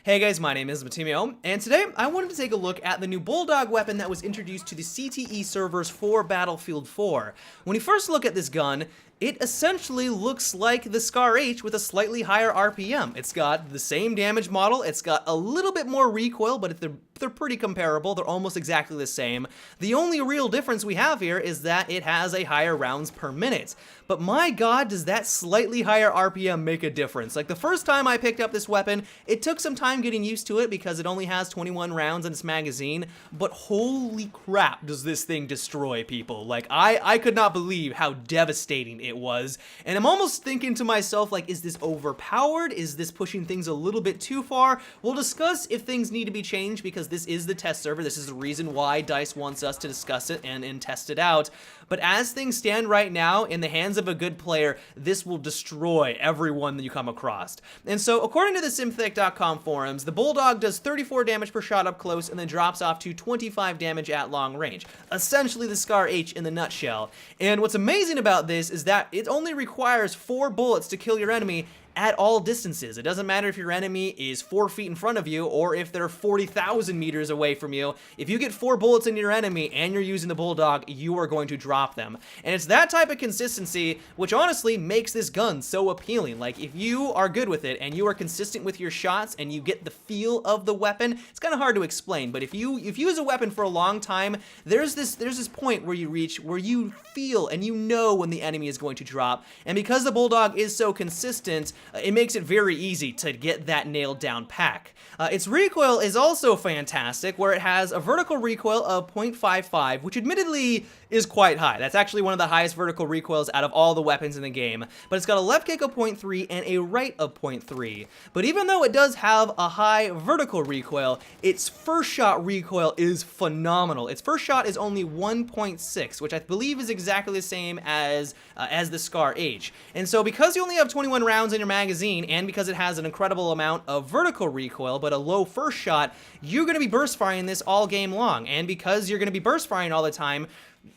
Hey guys, my name is Matimio, and today I wanted to take a look at the new Bulldog weapon that was introduced to the CTE servers for Battlefield 4. When you first look at this gun, it essentially looks like the Scar H with a slightly higher RPM. It's got the same damage model, it's got a little bit more recoil, but they're pretty comparable, they're almost exactly the same. The only real difference we have here is that it has a higher rounds per minute. But my god, does that slightly higher RPM make a difference. Like the first time I picked up this weapon, it took some time getting used to it because it only has 21 rounds in its magazine, but holy crap does this thing destroy people. Like I could not believe how devastating it was, and I'm almost thinking to myself, like, is this overpowered? Is this pushing things a little bit too far? We'll discuss if things need to be changed because this is the test server. This is the reason why DICE wants us to discuss it and test it out. But as things stand right now, in the hands of a good player, this will destroy everyone that you come across. And so, according to the Synthetix.com forums, the Bulldog does 34 damage per shot up close and then drops off to 25 damage at long range. Essentially the Scar H in the nutshell. And what's amazing about this is that it only requires 4 bullets to kill your enemy at all distances. It doesn't matter if your enemy is 4 feet in front of you or if they're 40,000 meters away from you. If you get 4 bullets in your enemy and you're using the Bulldog, you are going to drop them. And it's that type of consistency which honestly makes this gun so appealing. Like, if you are good with it and you are consistent with your shots and you get the feel of the weapon, it's kind of hard to explain, but if you use a weapon for a long time, there's this point where you reach where you feel and you know when the enemy is going to drop. And because the Bulldog is so consistent, it makes it very easy to get that nailed down pack. Its recoil is also fantastic, where it has a vertical recoil of 0.55, which admittedly is quite high. That's actually one of the highest vertical recoils out of all the weapons in the game. But it's got a left kick of 0.3 and a right of 0.3. But even though it does have a high vertical recoil, its first shot recoil is phenomenal. Its first shot is only 1.6, which I believe is exactly the same as the Scar H. And so because you only have 21 rounds in your magazine, and because it has an incredible amount of vertical recoil, but a low first shot, you're going to be burst firing this all game long. And because you're going to be burst firing all the time,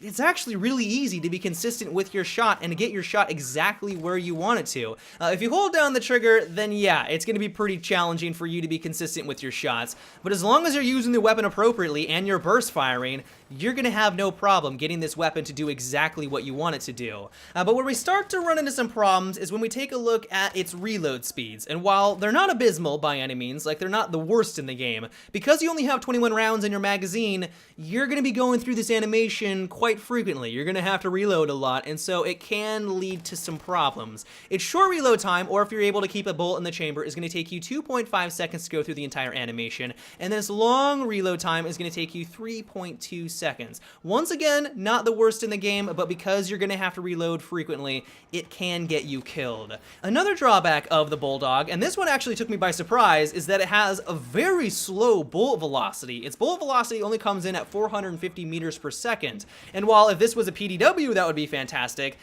it's actually really easy to be consistent with your shot and to get your shot exactly where you want it to. If you hold down the trigger, then yeah, it's going to be pretty challenging for you to be consistent with your shots. But as long as you're using the weapon appropriately and you're burst firing, you're going to have no problem getting this weapon to do exactly what you want it to do. But where we start to run into some problems is when we take a look at its reload speeds. And while they're not abysmal by any means, like they're not the worst in the game, because you only have 21 rounds in your magazine, you're going to be going through this animation quite frequently. You're going to have to reload a lot, and so it can lead to some problems. Its short reload time, or if you're able to keep a bullet in the chamber, is going to take you 2.5 seconds to go through the entire animation, and then its long reload time is going to take you 3.2 seconds. Once again, not the worst in the game, but because you're going to have to reload frequently, it can get you killed. Another drawback of the Bulldog, and this one actually took me by surprise, is that it has a very slow bullet velocity. Its bullet velocity only comes in at 450 meters per second. And while if this was a PDW, that would be fantastic,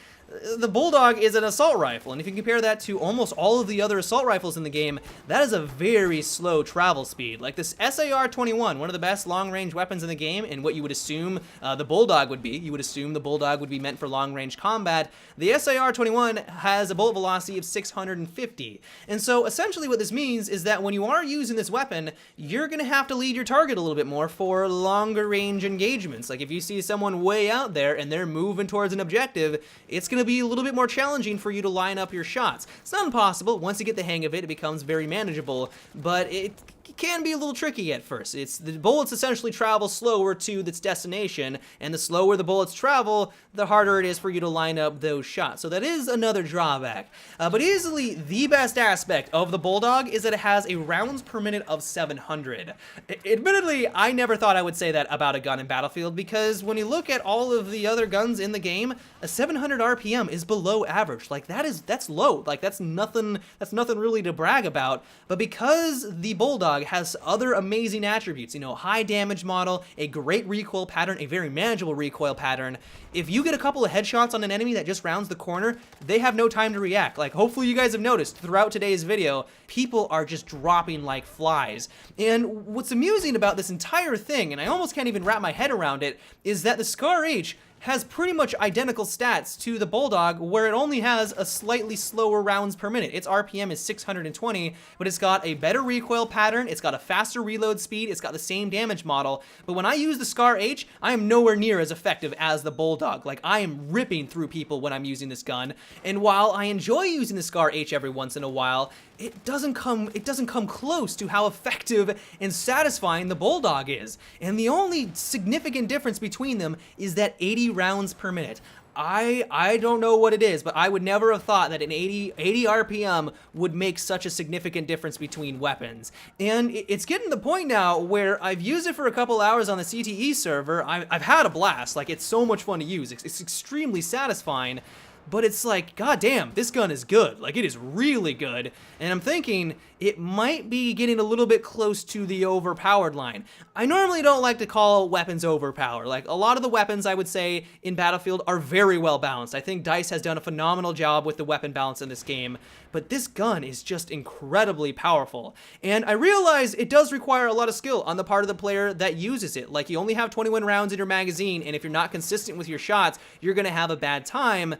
the Bulldog is an assault rifle, and if you compare that to almost all of the other assault rifles in the game, that is a very slow travel speed. Like this SAR-21, one of the best long-range weapons in the game, and what you would assume the Bulldog would be. You would assume the Bulldog would be meant for long-range combat. The SAR-21 has a bullet velocity of 650. And so essentially what this means is that when you are using this weapon, you're going to have to lead your target a little bit more for longer range engagements. Like if you see someone way out there and they're moving towards an objective, it's going to be a little bit more challenging for you to line up your shots. It's not impossible. Once you get the hang of it, it becomes very manageable, but it can be a little tricky at first. The bullets essentially travel slower to its destination, and the slower the bullets travel, the harder it is for you to line up those shots. So that is another drawback. But easily the best aspect of the Bulldog is that it has a rounds per minute of 700. Admittedly, I never thought I would say that about a gun in Battlefield, because when you look at all of the other guns in the game, a 700 RPM is below average. Like that's low. Like that's nothing really to brag about. But because the Bulldog has other amazing attributes, you know, high damage model, a great recoil pattern, a very manageable recoil pattern, if you get a couple of headshots on an enemy that just rounds the corner, they have no time to react. Like hopefully you guys have noticed throughout today's video, people are just dropping like flies. And what's amusing about this entire thing, and I almost can't even wrap my head around it, is that the Scar H has pretty much identical stats to the Bulldog, where it only has a slightly slower rounds per minute. Its RPM is 620, but it's got a better recoil pattern, it's got a faster reload speed, it's got the same damage model. But when I use the Scar H, I am nowhere near as effective as the Bulldog. Like, I am ripping through people when I'm using this gun. And while I enjoy using the Scar H every once in a while, it doesn't come close to how effective and satisfying the Bulldog is. And the only significant difference between them is that 80 rounds per minute. I don't know what it is, but I would never have thought that an 80 RPM would make such a significant difference between weapons. And it's getting to the point now where I've used it for a couple hours on the CTE server. I've had a blast. Like, it's so much fun to use. It's extremely satisfying. But it's like, goddamn, this gun is good. Like, it is really good. And I'm thinking it might be getting a little bit close to the overpowered line. I normally don't like to call weapons overpowered. Like, a lot of the weapons, I would say, in Battlefield are very well balanced. I think DICE has done a phenomenal job with the weapon balance in this game. But this gun is just incredibly powerful. And I realize it does require a lot of skill on the part of the player that uses it. Like, you only have 21 rounds in your magazine, and if you're not consistent with your shots, you're gonna have a bad time.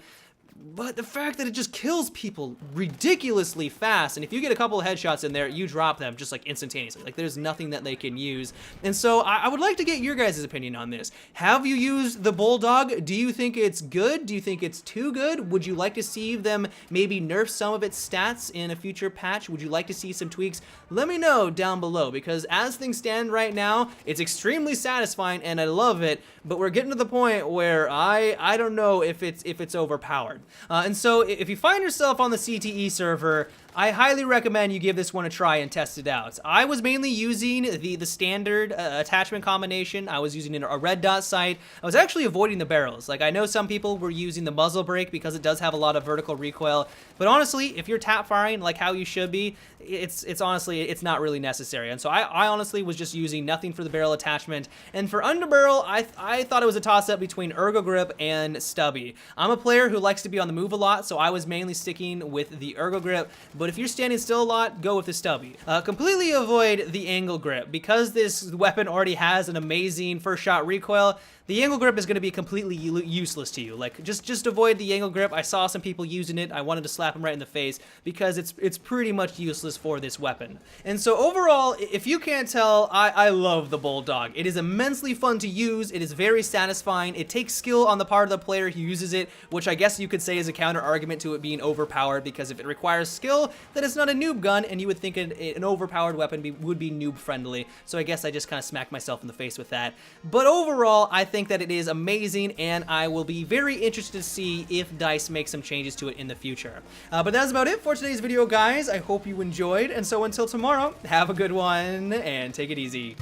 But the fact that it just kills people ridiculously fast, and if you get a couple of headshots in there, you drop them just like instantaneously. Like, there's nothing that they can use. And so I would like to get your guys' opinion on this. Have you used the Bulldog? Do you think it's good? Do you think it's too good? Would you like to see them maybe nerf some of its stats in a future patch? Would you like to see some tweaks? Let me know down below, because as things stand right now, it's extremely satisfying and I love it, but we're getting to the point where I don't know if it's overpowered. And so if you find yourself on the CTE server, I highly recommend you give this one a try and test it out. I was mainly using the standard attachment combination. I was using a red dot sight. I was actually avoiding the barrels. Like, I know some people were using the muzzle brake because it does have a lot of vertical recoil, but honestly, if you're tap firing like how you should be, it's honestly, it's not really necessary. And so I honestly was just using nothing for the barrel attachment. And for underbarrel, I thought it was a toss-up between ergo grip and stubby. I'm a player who likes to be on the move a lot, so I was mainly sticking with the ergo grip. But if you're standing still a lot, go with the stubby. Completely avoid the angle grip. Because this weapon already has an amazing first shot recoil, the angle grip is going to be completely useless to you. Like, just avoid the angle grip. I saw some people using it. I wanted to slap them right in the face because it's pretty much useless for this weapon. And so overall, if you can't tell, I love the Bulldog. It is immensely fun to use. It is very satisfying. It takes skill on the part of the player who uses it, which I guess you could say is a counter argument to it being overpowered, because if it requires skill, then it's not a noob gun, and you would think an overpowered weapon would be noob friendly. So I guess I just kind of smacked myself in the face with that. But overall, I think that it is amazing, and I will be very interested to see if DICE makes some changes to it in the future. But that's about it for today's video, guys. I hope you enjoyed, and so until tomorrow, have a good one, and take it easy.